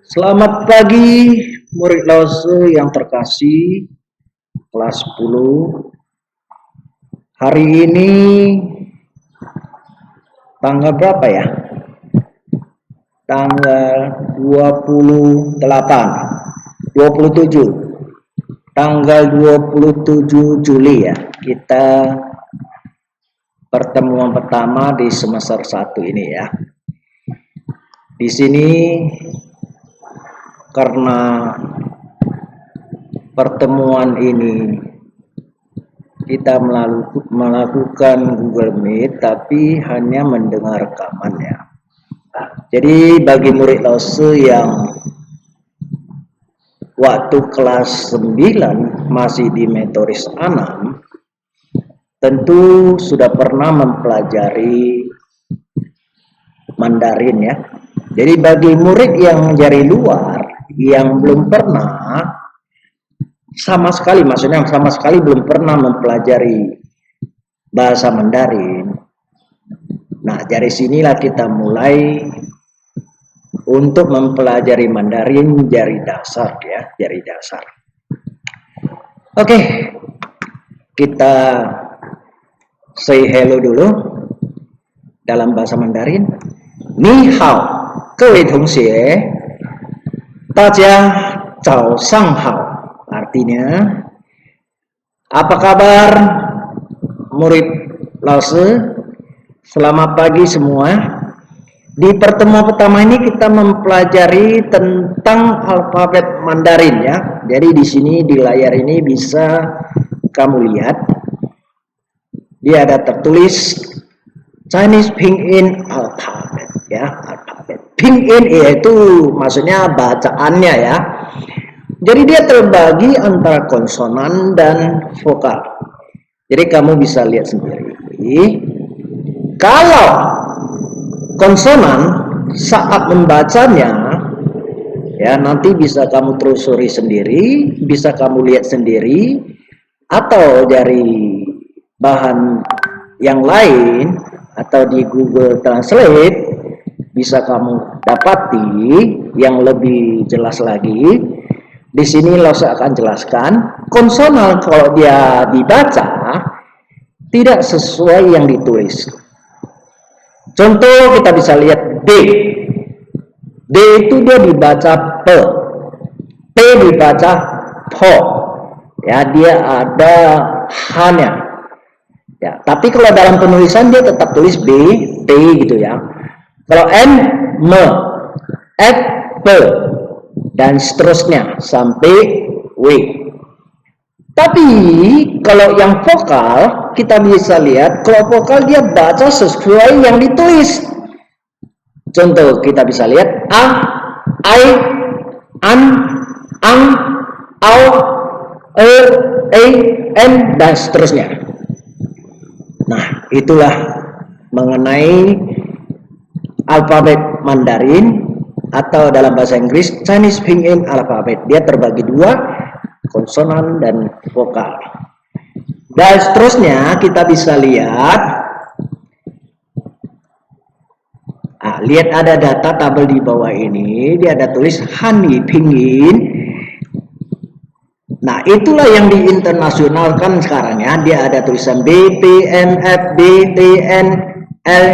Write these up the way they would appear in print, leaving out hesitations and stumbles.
Selamat pagi murid Lause yang terkasih kelas 10. Hari ini tanggal berapa ya? Tanggal 27. Tanggal 27 Juli ya. Kita pertemuan pertama di semester 1 ini ya. Di sini karena pertemuan ini kita melakukan Google Meet tapi hanya mendengar rekaman ya. Jadi bagi murid Lause yang waktu kelas 9 masih di metodis 6 tentu sudah pernah mempelajari Mandarin ya. Jadi bagi murid yang dari luar yang belum pernah sama sekali belum pernah mempelajari bahasa Mandarin. Nah, dari sinilah kita mulai untuk mempelajari Mandarin dari dasar ya, dari dasar. Oke. Kita say hello dulu dalam bahasa Mandarin. Ni hao, 各位同学，大家早上好。Artinya, apa kabar murid Lause? Selamat pagi semua. Di pertemuan pertama ini kita mempelajari tentang alfabet Mandarin ya. Jadi di sini di layar ini bisa kamu lihat. Dia ada tertulis Chinese Pinyin alphabet ya, alfabet. Pinyin yaitu maksudnya bacaannya ya. Jadi dia terbagi antara konsonan dan vokal. Jadi kamu bisa lihat sendiri. Kalau konsonan saat membacanya, ya nanti bisa kamu telusuri sendiri, bisa kamu lihat sendiri, atau dari bahan yang lain atau di Google Translate bisa kamu dapati yang lebih jelas lagi. Di sini Lause akan jelaskan konsonan kalau dia dibaca tidak sesuai yang ditulis. Contoh kita bisa lihat D. D itu dia dibaca P. P dibaca Po. Ya, dia ada H-nya. Ya, tapi kalau dalam penulisan dia tetap tulis B, T gitu ya. Kalau M, M, F, P, dan seterusnya sampai W. Tapi kalau yang vokal kita bisa lihat kalau vokal dia baca sesuai yang ditulis. Contoh kita bisa lihat A, I, An, Ang, Au, E, N, dan seterusnya. Nah, itulah mengenai alfabet Mandarin atau dalam bahasa Inggris Chinese Pinyin alphabet. Dia terbagi dua, konsonan dan vokal. Dan seterusnya kita bisa lihat, lihat ada data tabel di bawah ini, dia ada tulis Hanyi Pinyin. Nah, itulah yang diinternasionalkan sekarang ya. Dia ada tulisan B, T, N, F, B, T, N, L,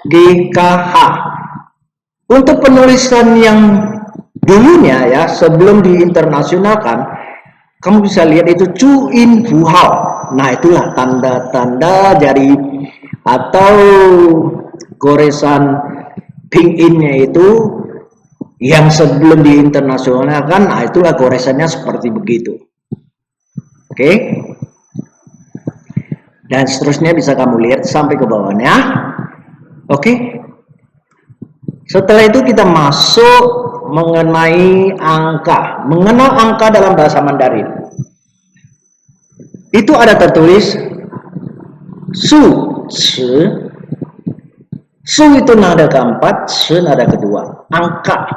G, K, H. Untuk penulisan yang dulunya ya, sebelum diinternasionalkan, kamu bisa lihat itu Chu In Fu Hao. Nah, itulah tanda-tanda dari atau goresan Pinyin-nya itu yang sebelum diinternasionalkan. Nah, itulah goresannya seperti begitu. Oke. Dan seterusnya bisa kamu lihat sampai ke bawahnya. Oke. Setelah itu kita masuk mengenai angka. Mengenal angka dalam bahasa Mandarin. Itu ada tertulis Su, Ci. Su itu nada keempat, Ci nada kedua. Angka.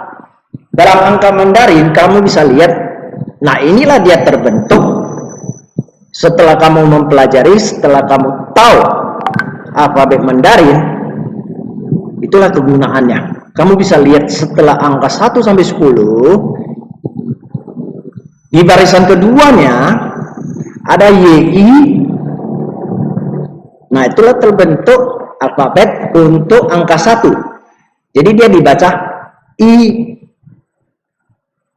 Dalam angka Mandarin kamu bisa lihat. Nah, inilah dia terbentuk setelah kamu mempelajari, setelah kamu tahu alfabet Mandarin. Itulah kegunaannya. kamu bisa lihat setelah angka 1 sampai 10 di barisan keduanya ada YI. Nah, itulah terbentuk alfabet untuk angka 1. Jadi dia dibaca I.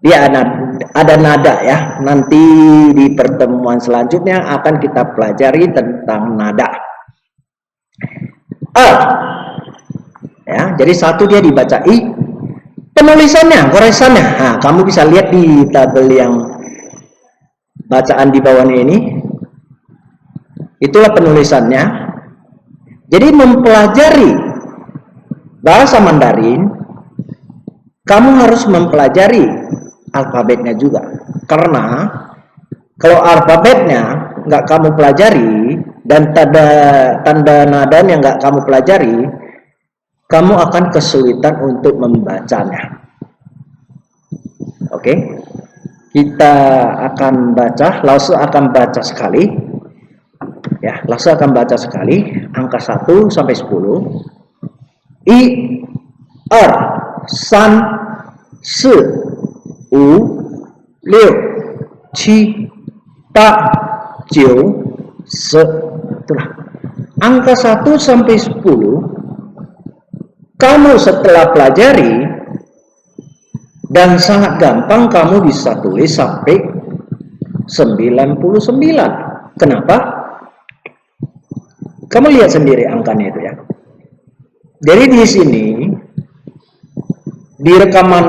Dia ada nada ya. Nanti di pertemuan selanjutnya akan kita pelajari tentang nada. Ya, jadi 1 dia dibaca I. Penulisannya, goresannya. Nah, kamu bisa lihat di tabel yang bacaan di bawahnya ini. Itulah penulisannya. Jadi mempelajari bahasa Mandarin, kamu harus mempelajari alfabetnya juga. Karena kalau alfabetnya nggak kamu pelajari dan tanda nadanya nggak kamu pelajari, kamu akan kesulitan untuk membacanya. Oke, kita akan baca, Lause akan baca sekali. Ya, Lause akan baca sekali angka 1 sampai 10. I, er, san, si, u, liu, qi, ta, jiu, se. Itulah. Angka 1 sampai 10 kamu setelah pelajari dan sangat gampang kamu bisa tulis sampai 99. Kenapa? Kamu lihat sendiri angkanya itu ya. Jadi di sini di rekaman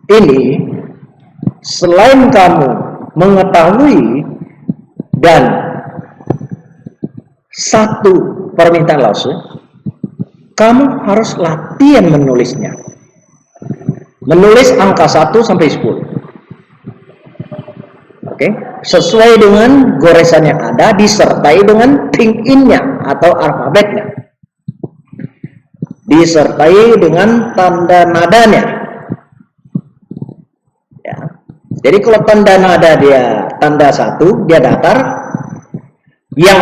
ini, selain kamu mengetahui dan satu permintaan Lause, kamu harus latihan menulisnya. Menulis angka 1 sampai 10. Oke, sesuai dengan goresan yang ada, disertai dengan pinyin-nya atau alfabetnya, disertai dengan tanda nadanya. Ya. Jadi kalau tanda nada dia tanda 1, dia datar. Yang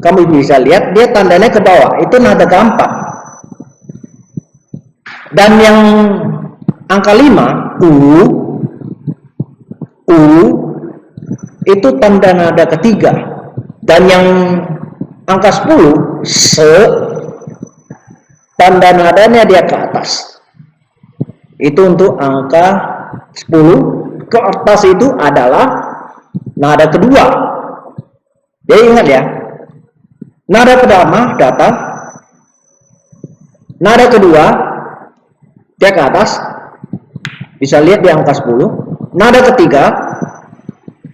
kamu bisa lihat dia tandanya ke bawah, itu nada keempat. Dan yang angka 5, itu tanda nada ketiga. Dan yang angka 10, se, tanda nadanya dia ke atas. Itu untuk angka 10. Ke atas itu adalah nada kedua. Jadi ingat ya, nada pertama datar, nada kedua dia ke atas, bisa lihat di angka 10. Nada ketiga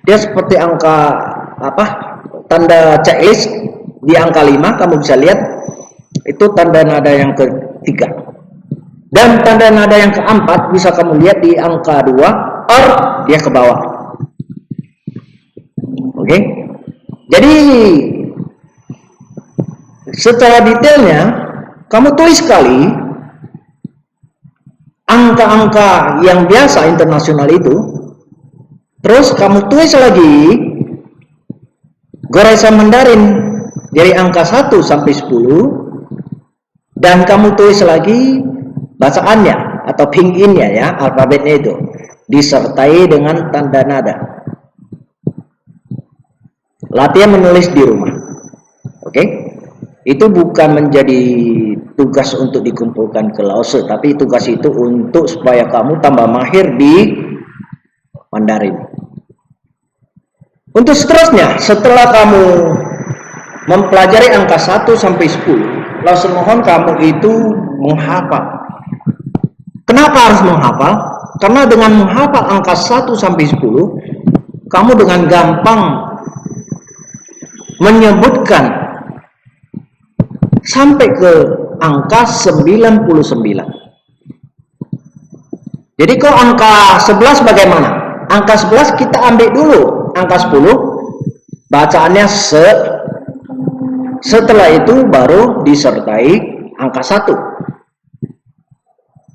dia seperti angka tanda checklist di angka 5, kamu bisa lihat itu tanda nada yang ketiga. Dan tanda nada yang keempat bisa kamu lihat di angka 2, dia ke bawah. Oke. Jadi secara detailnya kamu tulis sekali angka-angka yang biasa internasional itu, terus kamu tulis lagi goresan Mandarin dari angka 1 sampai 10, dan kamu tulis lagi bacaannya atau pinyin-nya ya, alfabetnya itu, disertai dengan tanda nada. Latihan menulis di rumah. Oke? Itu bukan menjadi tugas untuk dikumpulkan ke Lause, tapi tugas itu untuk supaya kamu tambah mahir di Mandarin. Untuk seterusnya, setelah kamu mempelajari angka 1 sampai 10, Lause mohon kamu itu menghafal. Kenapa harus menghafal? Karena dengan menghafal angka 1 sampai 10, kamu dengan gampang menyebutkan sampai ke angka 99. Jadi kalau angka 11 bagaimana? Angka 11 kita ambil dulu. Angka 10 bacaannya se. Setelah itu baru disertai angka 1.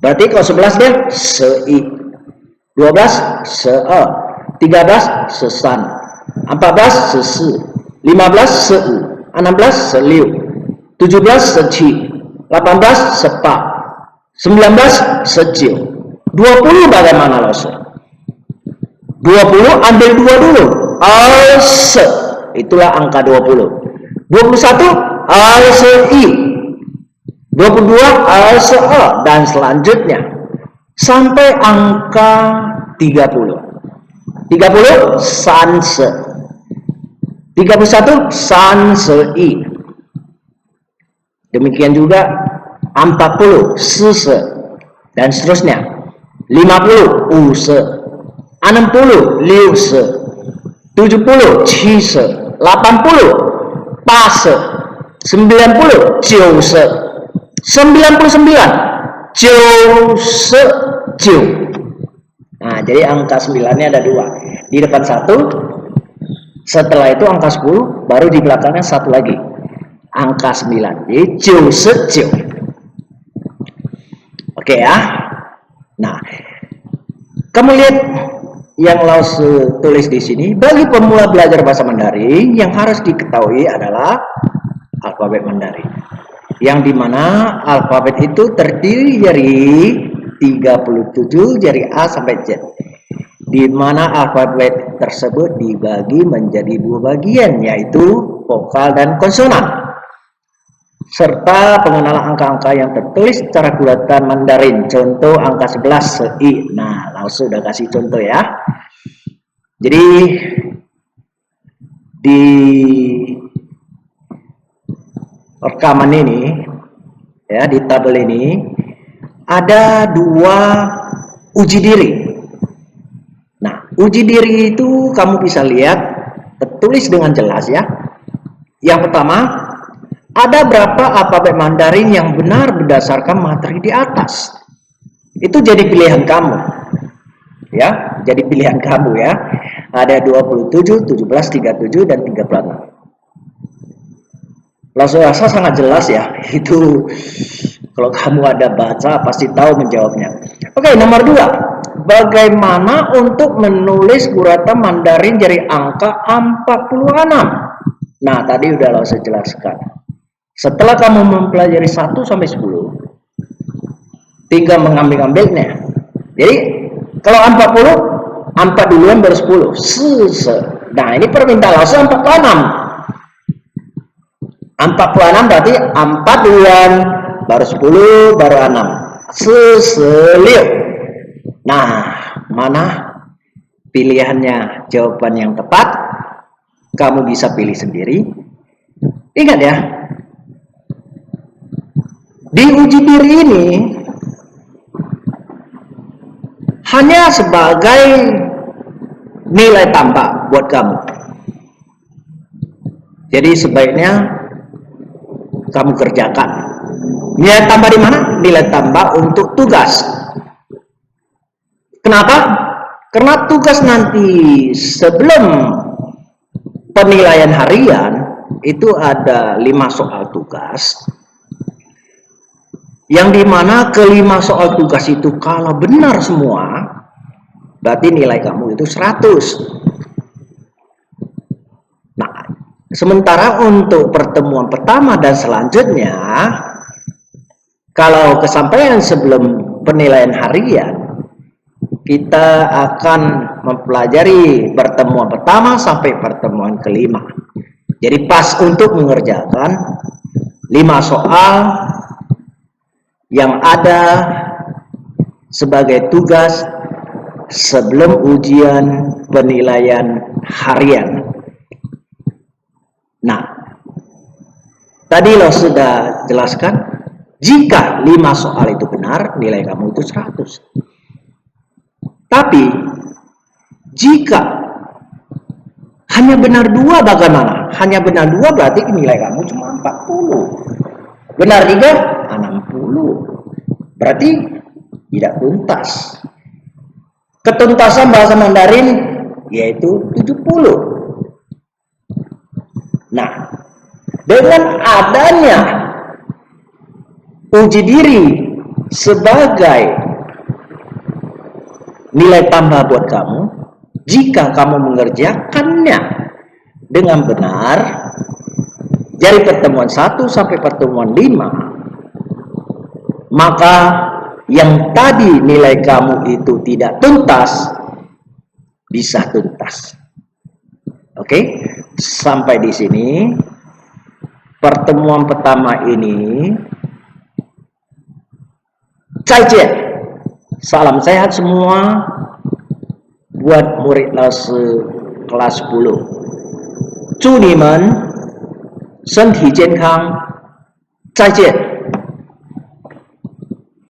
Berarti kalau 11 dia se-i, 12 se-e, 13 se-san, 14 se-se, 15 se-u, 16 se-liu, 17 se-ci, 18 sepak, 19 sejil, 20 bagaimana Lause? 20 ambil 2 dulu, alse, itulah angka 20. 21 alse-i, 22 alse-e, dan selanjutnya sampai angka 30. 30 sanse, 31 sanse-i. Demikian juga 40 sese, dan seterusnya. 50 use, 60 liuse, 70 cise, 80 pase, 90 jose, 99 jose jiu. Nah, jadi angka 9-nya ada 2. Di depan 1, setelah itu angka 10, baru di belakangnya 1 lagi. Angka 9. Jadi jose jiu. Oke ya. Nah, kamu lihat yang Lause tulis di sini, bagi pemula belajar bahasa Mandarin yang harus diketahui adalah alfabet Mandarin. Yang dimana alfabet itu terdiri dari 37 dari A sampai Z. Di mana alfabet tersebut dibagi menjadi 2 bagian, yaitu vokal dan konsonan. Serta pengenalan angka-angka yang tertulis secara bulatan Mandarin. Contoh angka 11 se-i. Nah, Lause sudah kasih contoh ya. Jadi di rekaman ini ya, di tabel ini ada 2 uji diri. Nah, uji diri itu kamu bisa lihat tertulis dengan jelas ya. Yang pertama, ada berapa alfabet Mandarin yang benar berdasarkan materi di atas. Itu jadi pilihan kamu. Ya, jadi pilihan kamu ya. Ada 27, 17, 37 dan 36. Langsung rasa sangat jelas ya. Itu kalau kamu ada baca pasti tahu menjawabnya. Oke, nomor 2. Bagaimana untuk menulis guratan Mandarin dari angka 46? Nah, tadi udah saya jelaskan. Setelah kamu mempelajari 1 sampai 10, tinggal mengambil-ambilnya. Jadi kalau 40, 4 duluan baru 10. Sese. Nah, ini permintaan Lause 46. 46 berarti 4 duluan baru 10 baru 6. Seseliu. Nah, mana pilihannya jawaban yang tepat? Kamu bisa pilih sendiri. Ingat ya, di uji diri ini hanya sebagai nilai tambah buat kamu. Jadi sebaiknya kamu kerjakan. Nilai tambah di mana? Nilai tambah untuk tugas. Kenapa? Karena tugas nanti sebelum penilaian harian itu ada 5 soal tugas. Yang dimana kelima soal tugas itu kalau benar semua, berarti nilai kamu itu 100. Nah, sementara untuk pertemuan pertama dan selanjutnya, kalau kesampaian sebelum penilaian harian, kita akan mempelajari pertemuan pertama sampai pertemuan kelima. Jadi pas untuk mengerjakan 5 soal yang ada sebagai tugas sebelum ujian penilaian harian. Nah, tadi lo sudah jelaskan, jika 5 soal itu benar, nilai kamu itu 100. Tapi, jika hanya benar 2 bagaimana? Hanya benar 2 berarti nilai kamu cuma 40. Benar 3, 60. Berarti tidak tuntas. Ketuntasan bahasa Mandarin yaitu 70. Nah, dengan adanya uji diri sebagai nilai tambah buat kamu, jika kamu mengerjakannya dengan benar dari pertemuan 1 sampai pertemuan 5, maka yang tadi nilai kamu itu tidak tuntas bisa tuntas. Oke, sampai di sini pertemuan pertama ini. Zaijian, salam sehat semua buat murid kelas 10. 祝你们身体健康，再见。